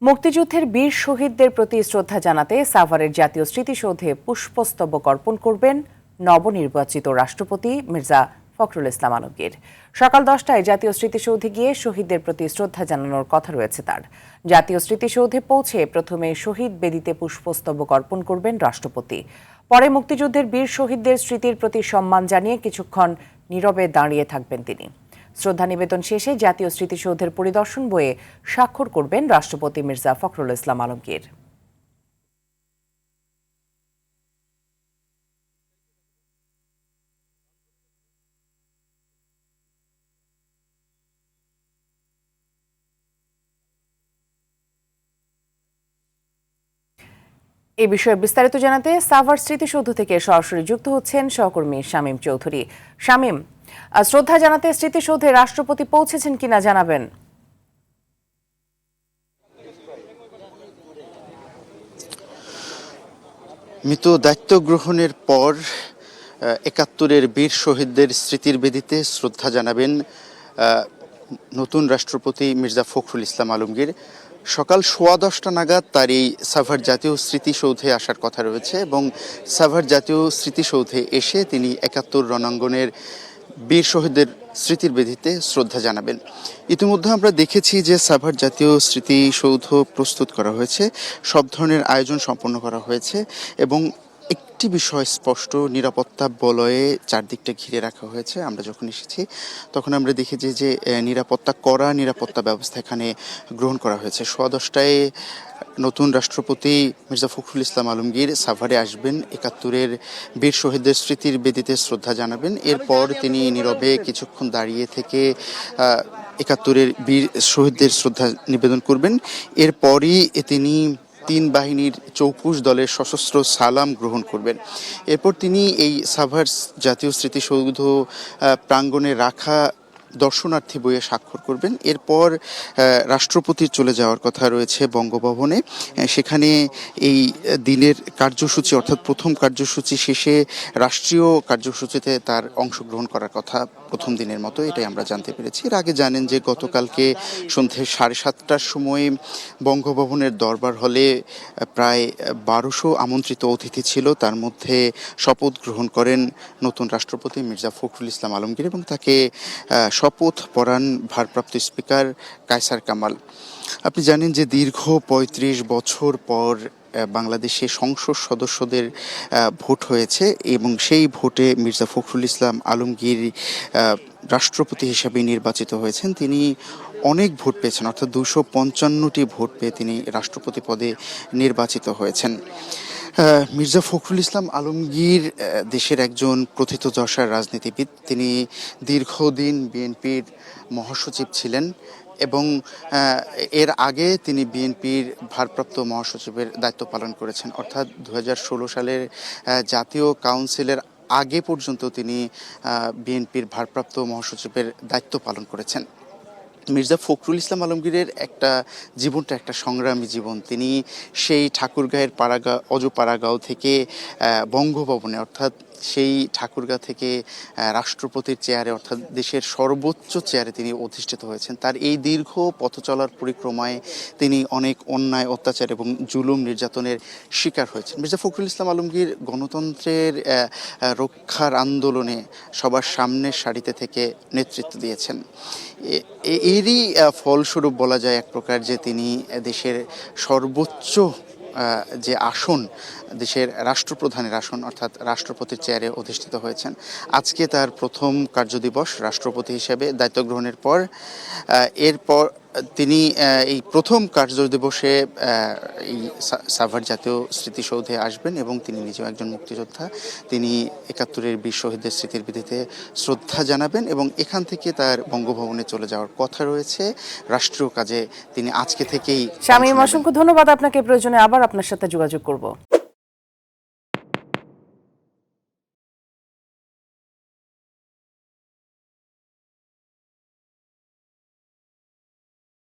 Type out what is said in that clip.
মুক্তিযুদ্ধের বীর শহীদদের প্রতি শ্রদ্ধা জানাতে সাভারের জাতীয় স্মৃতিসৌধে পুষ্পস্তবক অর্পণ করবেন নবনির্বাচিত রাষ্ট্রপতি মির্জা ফখরুল ইসলাম আলমগীর। সকাল 10টায় জাতীয় স্মৃতিসৌধে গিয়ে শহীদদের প্রতি শ্রদ্ধা জানানোর কথা রয়েছে তার। জাতীয় স্মৃতিসৌধে পৌঁছে প্রথমে শহীদ বেদিতে পুষ্পস্তবক অর্পণ করবেন রাষ্ট্রপতি। পরে মুক্তিযুদ্ধের বীর শহীদদের স্মৃতির প্রতি সম্মান জানিয়ে কিছুক্ষণ নীরবে দাঁড়িয়ে থাকবেন তিনি। শ্রদ্ধা নিবেদন শেষে জাতীয় স্মৃতিসৌধের পরিদর্শন বইয়ে স্বাক্ষর করবেন রাষ্ট্রপতি মির্জা ফখরুল ইসলাম আলমগীর। এ বিষয়ে বিস্তারিত জানাতে সাভার স্মৃতিসৌধ থেকে সরাসরি যুক্ত হচ্ছেন সহকর্মী শামীম চৌধুরী। শামীম, শ্রদ্ধা জানাতে স্মৃতিসৌধে রাষ্ট্রপতি পৌঁছেছেন কিনা জানাবেন। মৃত দায়িত্ব গ্রহণের পর ৭১-এর বীর শহীদদের স্মৃতির বেদিতে শ্রদ্ধা জানাবেন নতুন রাষ্ট্রপতি মির্জা ফখরুল ইসলাম আলমগীর। সকাল 10:15 নাগাদ তার এই সাভার জাতীয় স্মৃতিসৌধে আসার কথা রয়েছে এবং সাভার জাতীয় স্মৃতিসৌধে এসে তিনি ৭১ রণাঙ্গনের বীর শহীদদের স্মৃতির বেদিতে শ্রদ্ধা জানাবেন। ইতিমধ্যে আমরা দেখেছি যে সাভার জাতীয় স্মৃতিসৌধ প্রস্তুত করা হয়েছে, সব ধরনের আয়োজন সম্পন্ন করা হয়েছে এবং একটি বিষয় স্পষ্ট, নিরাপত্তা বলয়ে চারদিকটা ঘিরে রাখা হয়েছে। আমরা যখন এসেছি তখন আমরা দেখেছি যে নিরাপত্তা ব্যবস্থা এখানে গ্রহণ করা হয়েছে। 10:15টায় নতুন রাষ্ট্রপতি মির্জা ফখরুল ইসলাম আলমগীর সাভারে আসবেন, ৭১-এর বীর শহীদদের স্মৃতির বেদিতে শ্রদ্ধা জানাবেন। এরপর তিনি নীরবে কিছুক্ষণ দাঁড়িয়ে থেকে ৭১-এর বীর শহীদদের শ্রদ্ধা নিবেদন করবেন। এরপরই তিনি ৩ বাহিনীর ২৪ দলের সশস্ত্র সালাম গ্রহণ করবেন। এরপর তিনি এই সাভার জাতীয় স্মৃতিসৌধ প্রাঙ্গণে রাখা দর্শনার্থী বইয়ে স্বাক্ষর করবেন। এরপর রাষ্ট্রপতির চলে যাওয়ার কথা রয়েছে বঙ্গভবনে। সেখানে এই দিনের কার্যসূচি অর্থাৎ প্রথম কার্যসূচি শেষে রাষ্ট্রীয় কার্যসূচিতে তার অংশগ্রহণ করার কথা প্রথম দিনের মতো, এটাই আমরা জানতে পেরেছি। এর আগে জানেন যে গতকালকে সন্ধ্যে 7:30টার সময় বঙ্গভবনের দরবার হলে প্রায় 1200 আমন্ত্রিত অতিথি ছিল। তার মধ্যে শপথ গ্রহণ করেন নতুন রাষ্ট্রপতি মির্জা ফখরুল ইসলাম আলমগীর এবং তাকে শপথ পড়ান ভারপ্রাপ্ত স্পিকার কায়সার কামাল। আপনি জানেন যে দীর্ঘ ৩৫ বছর পর বাংলাদেশে সংসদ সদস্যদের ভোট হয়েছে এবং সেই ভোটে মির্জা ফখরুল ইসলাম আলমগীর রাষ্ট্রপতি হিসেবে নির্বাচিত হয়েছেন। তিনি অনেক ভোট পেয়েছেন, অর্থাৎ 255টি ভোট পেয়ে তিনি রাষ্ট্রপতি পদে নির্বাচিত হয়েছেন। মির্জা ফখরুল ইসলাম আলমগীর দেশের একজন প্রথিতযশা রাজনীতিবিদ। তিনি দীর্ঘদিন বিএনপির মহাসচিব ছিলেন এবং এর আগে তিনি বিএনপির ভারপ্রাপ্ত মহাসচিবের দায়িত্ব পালন করেছেন, অর্থাৎ 2016 সালের জাতীয় কাউন্সিলের আগে পর্যন্ত তিনি বিএনপির ভারপ্রাপ্ত মহাসচিবের দায়িত্ব পালন করেছেন। মির্জা ফখরুল ইসলাম আলমগীরের জীবনটা একটা সংগ্রামী জীবন। তিনি সেই ঠাকুরগাঁয়ের অজপাড়াগাঁও থেকে বঙ্গভবনে অর্থাৎ সেই ঠাকুরগাঁ থেকে রাষ্ট্রপতির চেয়ারে অর্থাৎ দেশের সর্বোচ্চ চেয়ারে তিনি অধিষ্ঠিত হয়েছেন। তার এই দীর্ঘ পথ চলার পরিক্রমায় তিনি অনেক অন্যায়, অত্যাচার এবং জুলুম নির্যাতনের শিকার হয়েছেন। মির্জা ফখরুল ইসলাম আলমগীর গণতন্ত্রের রক্ষার আন্দোলনে সবার সামনের সারিতে থেকে নেতৃত্ব দিয়েছেন। এরই ফলস্বরূপ বলা যায় এক প্রকার যে তিনি দেশের সর্বোচ্চ যে আসন, দেশের রাষ্ট্রপ্রধানের আসন অর্থাৎ রাষ্ট্রপতির চেয়ারে অধিষ্ঠিত হয়েছেন। আজকে তার প্রথম কার্যদিবস রাষ্ট্রপতি হিসেবে দায়িত্ব গ্রহণের পর। এরপর তিনি এই প্রথম কার্যদিবসে এই সাভার জাতীয় স্মৃতিসৌধে আসবেন এবং তিনি নিজেও একজন মুক্তিযোদ্ধা। তিনি ৭১-এর বীর শহীদদের স্মৃতির বেদিতে শ্রদ্ধা জানাবেন এবং এখান থেকে তার বঙ্গভবনে চলে যাওয়ার কথা রয়েছে। রাষ্ট্রীয় কাজে তিনি আজকে থেকেই। শামীম, অসংখ্য ধন্যবাদ আপনাকে। প্রয়োজনে আবার আপনার সাথে যোগাযোগ করব।